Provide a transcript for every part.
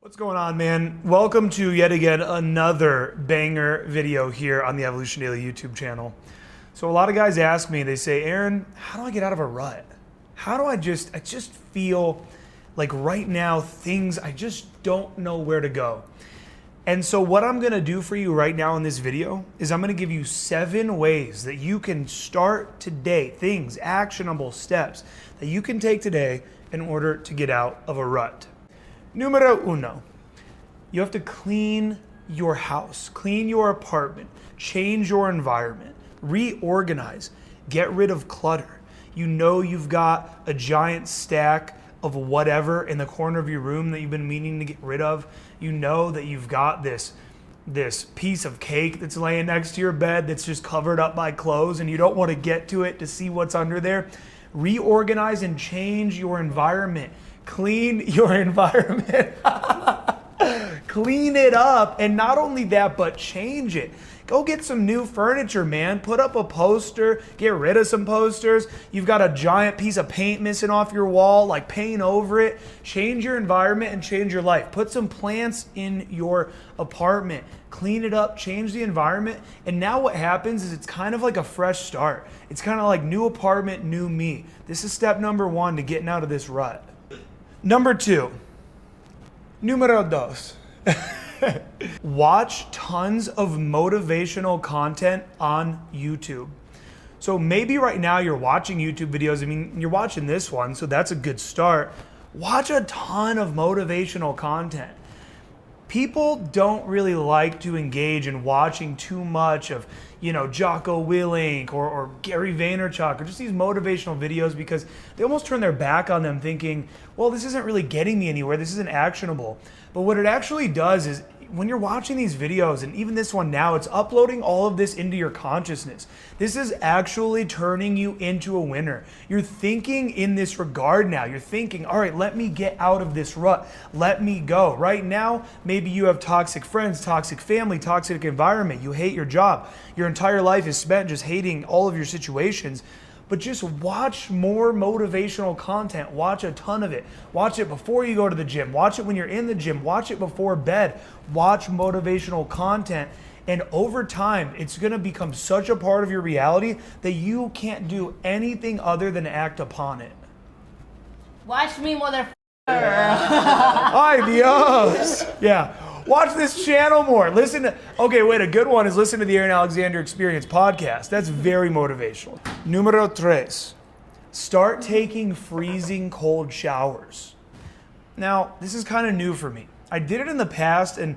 What's going on, man? Welcome to yet again another banger video here on the Evolution Daily YouTube channel. So a lot of guys ask me, they say, Aaron, how do I get out of a rut? How do I just feel like right now I just don't know where to go. And so what I'm gonna do for you right now in this video is I'm gonna give you 7 ways that you can start today, actionable steps that you can take today in order to get out of a rut. Numero uno, you have to clean your house, clean your apartment, change your environment, reorganize, get rid of clutter. You know you've got a giant stack of whatever in the corner of your room that you've been meaning to get rid of. You know that you've got this piece of cake that's laying next to your bed that's just covered up by clothes and you don't want to get to it to see what's under there. Reorganize and change your environment. Clean your environment. Clean it up. And not only that, but change it. Go get some new furniture, man. Put up a poster. Get rid of some posters. You've got a giant piece of paint missing off your wall. Like, paint over it. Change your environment and change your life. Put some plants in your apartment. Clean it up. Change the environment. And now what happens is it's kind of like a fresh start. It's kind of like new apartment, new me. This is step number 1 to getting out of this rut. Number 2, numero dos. Watch tons of motivational content on YouTube. So maybe right now you're watching YouTube videos. I mean, you're watching this one, so that's a good start. Watch a ton of motivational content. People don't really like to engage in watching too much of, Jocko Willink or Gary Vaynerchuk or just these motivational videos because they almost turn their back on them thinking, well, this isn't really getting me anywhere. This isn't actionable. But what it actually does is when you're watching these videos, and even this one now, it's uploading all of this into your consciousness. This is actually turning you into a winner. You're thinking in this regard now. You're thinking, all right, let me get out of this rut. Let me go. Right now, maybe you have toxic friends, toxic family, toxic environment. You hate your job. Your entire life is spent just hating all of your situations. But just watch more motivational content. Watch a ton of it. Watch it before you go to the gym. Watch it when you're in the gym. Watch it before bed. Watch motivational content. And over time, it's going to become such a part of your reality that you can't do anything other than act upon it. Watch me, motherfucker. Ay, Dios. Yeah. Watch this channel more. A good one is listen to the Aaron Alexander Experience podcast. That's very motivational. Numero 3. Start taking freezing cold showers. Now, this is kind of new for me. I did it in the past, and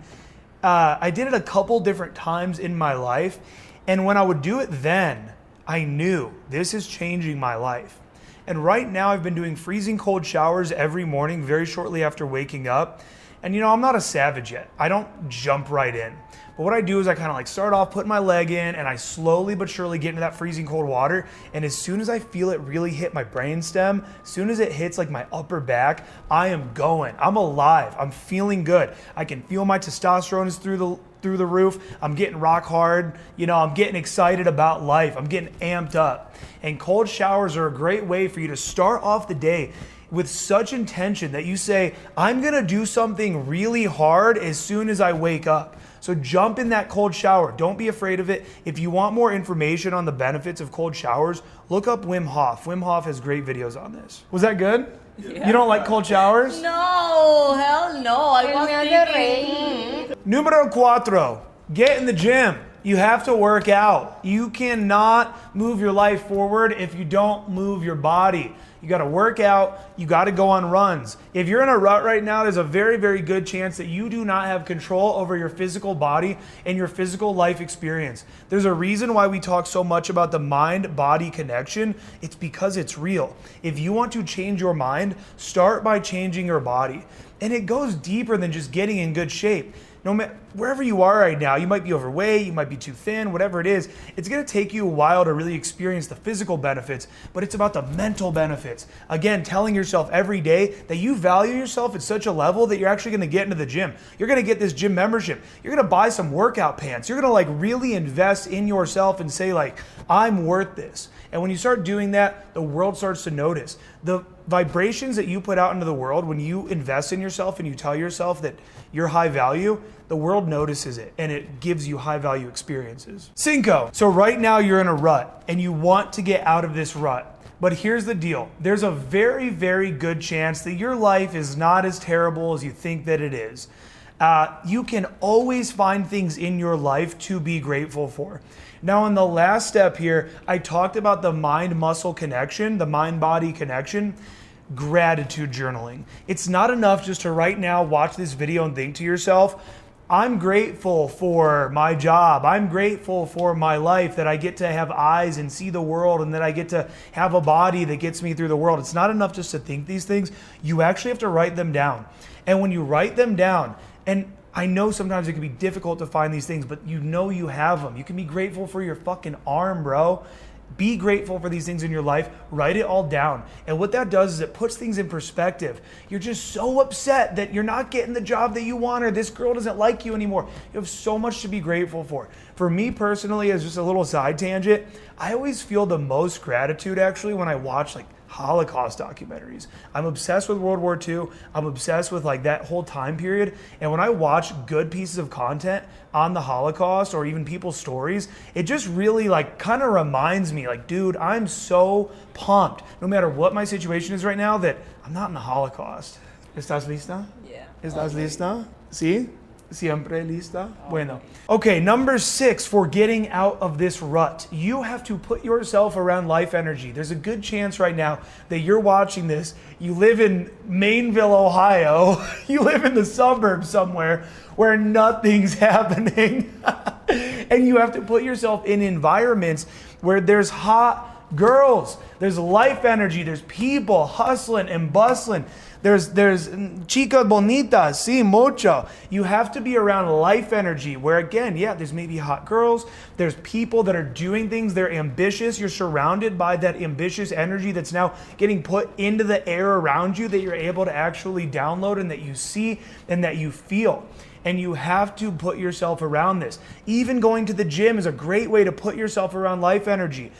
I did it a couple different times in my life. And when I would do it then, I knew this is changing my life. And right now, I've been doing freezing cold showers every morning, very shortly after waking up. And I'm not a savage yet. I don't jump right in. But what I do is I kind of start off putting my leg in and I slowly but surely get into that freezing cold water. And as soon as I feel it really hit my brainstem, as soon as it hits my upper back, I am going. I'm alive. I'm feeling good. I can feel my testosterone is through the roof. I'm getting rock hard. I'm getting excited about life. I'm getting amped up. And cold showers are a great way for you to start off the day with such intention that you say, I'm gonna do something really hard as soon as I wake up. So jump in that cold shower. Don't be afraid of it. If you want more information on the benefits of cold showers, look up Wim Hof. Wim Hof has great videos on this. Was that good? Yeah. You don't like cold showers? No, hell no. I was thinking. Numero 4. Get in the gym. You have to work out. You cannot move your life forward if you don't move your body. You got to work out. You got to go on runs. If you're in a rut right now, there's a very, very good chance that you do not have control over your physical body and your physical life experience. There's a reason why we talk so much about the mind-body connection. It's because it's real. If you want to change your mind, start by changing your body. And it goes deeper than just getting in good shape. No matter wherever you are right now, you might be overweight, you might be too thin, whatever it is, it's going to take you a while to really experience the physical benefits, but it's about the mental benefits. Again, telling yourself every day that you value yourself at such a level that you're actually going to get into the gym. You're going to get this gym membership. You're going to buy some workout pants. You're going to really invest in yourself and say I'm worth this. And when you start doing that, the world starts to notice. the vibrations that you put out into the world, when you invest in yourself and you tell yourself that you're high value, the world notices it and it gives you high value experiences. Cinco. So right now you're in a rut and you want to get out of this rut. But here's the deal. There's a very, very good chance that your life is not as terrible as you think that it is. You can always find things in your life to be grateful for. Now, in the last step here, I talked about the mind-muscle connection, the mind-body connection, gratitude journaling. It's not enough just to right now watch this video and think to yourself, I'm grateful for my job. I'm grateful for my life, that I get to have eyes and see the world, and that I get to have a body that gets me through the world. It's not enough just to think these things. You actually have to write them down. And when you write them down, and I know sometimes it can be difficult to find these things, but you know you have them. You can be grateful for your fucking arm, bro. Be grateful for these things in your life. Write it all down. And what that does is it puts things in perspective. You're just so upset that you're not getting the job that you want, or this girl doesn't like you anymore. You have so much to be grateful for. For me personally, as just a little side tangent, I always feel the most gratitude actually when I watch like Holocaust documentaries. I'm obsessed with World War II. I'm obsessed with like that whole time period. And when I watch good pieces of content on the Holocaust or even people's stories, it just really like kind of reminds me like, dude, I'm so pumped no matter what my situation is right now that I'm not in the Holocaust. ¿Estás lista? Yeah. ¿Estás lista? ¿Sí? Siempre lista? Bueno. Okay, number 6 for getting out of this rut. You have to put yourself around life energy. There's a good chance right now that you're watching this. You live in Mainville, Ohio. You live in the suburbs somewhere where nothing's happening. And you have to put yourself in environments where there's hot girls. There's life energy. There's people hustling and bustling. There's chicas bonitas, sí, mucho. You have to be around life energy where, again, yeah, there's maybe hot girls. There's people that are doing things. They're ambitious. You're surrounded by that ambitious energy that's now getting put into the air around you that you're able to actually download and that you see and that you feel. And you have to put yourself around this. Even going to the gym is a great way to put yourself around life energy.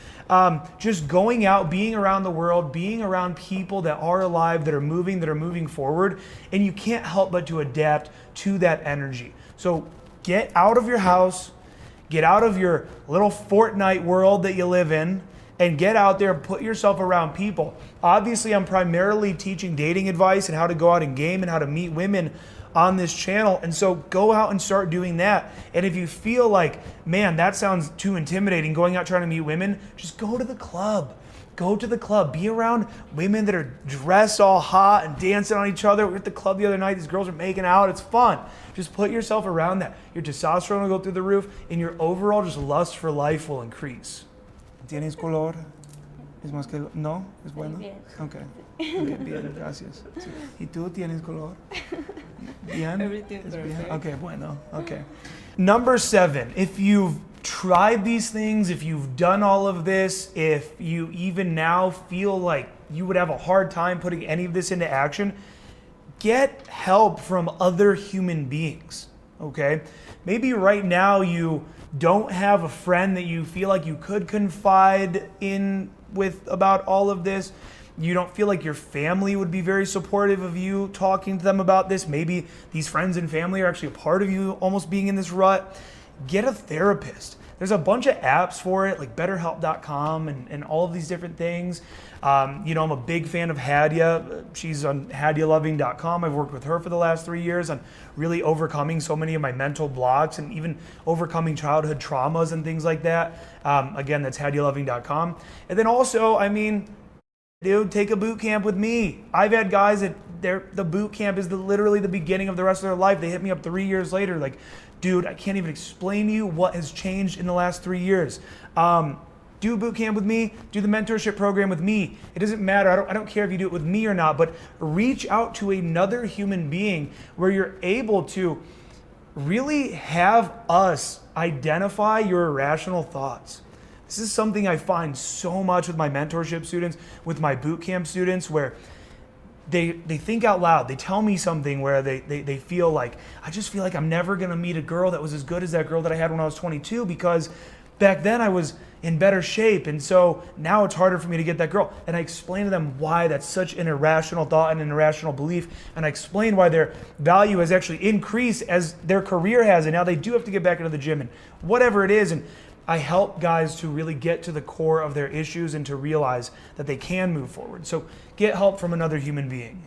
Just going out, being around the world, being around people that are alive, that are moving forward, and you can't help but to adapt to that energy. So get out of your house, get out of your little Fortnite world that you live in, and get out there and put yourself around people. Obviously, I'm primarily teaching dating advice and how to go out and game and how to meet women on this channel. And so go out and start doing that. And if you feel like, man, that sounds too intimidating, going out trying to meet women, just go to the club. Go to the club. Be around women that are dressed all hot and dancing on each other. We were at the club the other night. These girls are making out. It's fun. Just put yourself around that. Your testosterone will go through the roof and your overall just lust for life will increase. ¿Tienes color? ¿Es más que no? ¿Es bueno? Bien. Okay. Okay, bien, gracias. Sí. ¿Y tú tienes color? Bien? Everything's perfect. Okay, bueno. Okay. Number 7, if you've tried these things, if you've done all of this, if you even now feel like you would have a hard time putting any of this into action, get help from other human beings, okay? Maybe right now you don't have a friend that you feel like you could confide in with about all of this. You don't feel like your family would be very supportive of you talking to them about this. Maybe these friends and family are actually a part of you almost being in this rut. Get a therapist. There's a bunch of apps for it, like BetterHelp.com and all of these different things. I'm a big fan of Hadia. She's on HadiaLoving.com. I've worked with her for the last 3 years on really overcoming so many of my mental blocks and even overcoming childhood traumas and things like that. Again, that's HadiaLoving.com. And then also, dude, take a boot camp with me. I've had guys that the boot camp is literally the beginning of the rest of their life. They hit me up 3 years later like, dude, I can't even explain to you what has changed in the last 3 years. Do boot camp with me, do the mentorship program with me. It doesn't matter, I don't care if you do it with me or not, but reach out to another human being where you're able to really have us identify your irrational thoughts. This is something I find so much with my mentorship students, with my boot camp students, where they think out loud. They tell me something where they feel like, I just feel like I'm never gonna meet a girl that was as good as that girl that I had when I was 22 because back then I was in better shape, and so now it's harder for me to get that girl. And I explain to them why that's such an irrational thought and an irrational belief, and I explain why their value has actually increased as their career has, and now they do have to get back into the gym and whatever it is. And I help guys to really get to the core of their issues and to realize that they can move forward. So get help from another human being.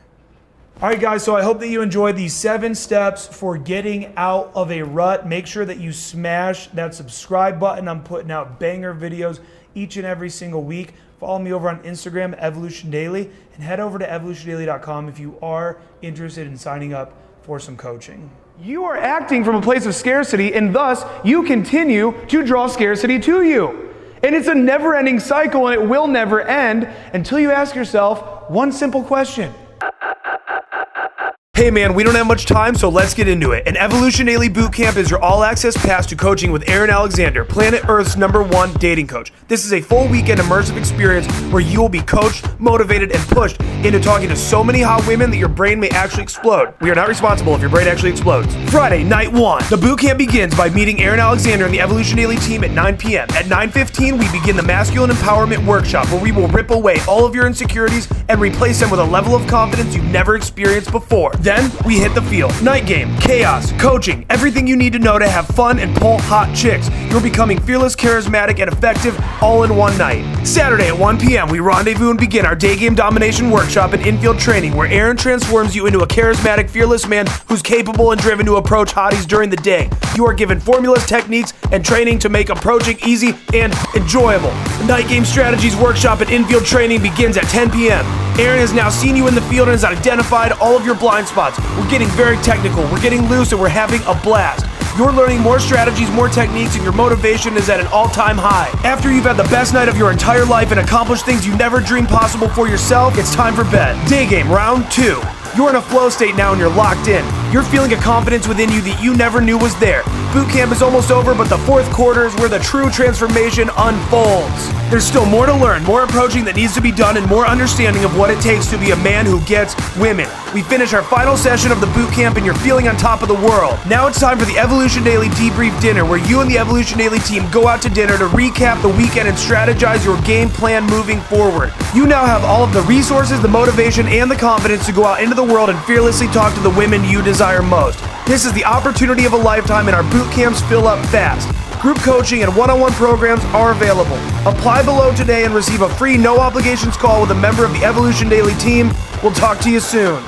All right, guys, so I hope that you enjoyed these 7 steps for getting out of a rut. Make sure that you smash that subscribe button. I'm putting out banger videos each and every single week. Follow me over on Instagram, Evolution Daily, and head over to evolutiondaily.com if you are interested in signing up for some coaching. You are acting from a place of scarcity, and thus you continue to draw scarcity to you. And it's a never-ending cycle, and it will never end until you ask yourself one simple question. Hey man, we don't have much time, so let's get into it. An Evolution Daily Bootcamp is your all-access pass to coaching with Aaron Alexander, planet Earth's #1 dating coach. This is a full weekend immersive experience where you will be coached, motivated, and pushed into talking to so many hot women that your brain may actually explode. We are not responsible if your brain actually explodes. Friday, night 1. The bootcamp begins by meeting Aaron Alexander and the Evolution Daily team at 9 p.m. At 9:15, we begin the Masculine Empowerment Workshop, where we will rip away all of your insecurities and replace them with a level of confidence you've never experienced before. Then we hit the field. Night game, chaos, coaching, everything you need to know to have fun and pull hot chicks. You're becoming fearless, charismatic, and effective all in one night. Saturday at 1 p.m., we rendezvous and begin our day game domination workshop and infield training, where Aaron transforms you into a charismatic, fearless man who's capable and driven to approach hotties during the day. You are given formulas, techniques, and training to make approaching easy and enjoyable. The night game strategies workshop and infield training begins at 10 p.m. Aaron has now seen you in the field and has identified all of your blind spots. We're getting very technical, we're getting loose, and we're having a blast. You're learning more strategies, more techniques, and your motivation is at an all-time high. After you've had the best night of your entire life and accomplished things you never dreamed possible for yourself, it's time for bed. Day game, round 2. You're in a flow state now and you're locked in. You're feeling a confidence within you that you never knew was there. Boot camp is almost over, but the 4th quarter is where the true transformation unfolds. There's still more to learn, more approaching that needs to be done, and more understanding of what it takes to be a man who gets women. We finish our final session of the boot camp and you're feeling on top of the world. Now it's time for the Evolution Daily Debrief Dinner, where you and the Evolution Daily team go out to dinner to recap the weekend and strategize your game plan moving forward. You now have all of the resources, the motivation, and the confidence to go out into the world and fearlessly talk to the women you desire most. This is the opportunity of a lifetime, and our boot camps fill up fast. Group coaching and one-on-one programs are available. Apply below today and receive a free no obligations call with a member of the Evolution Daily team. We'll talk to you soon.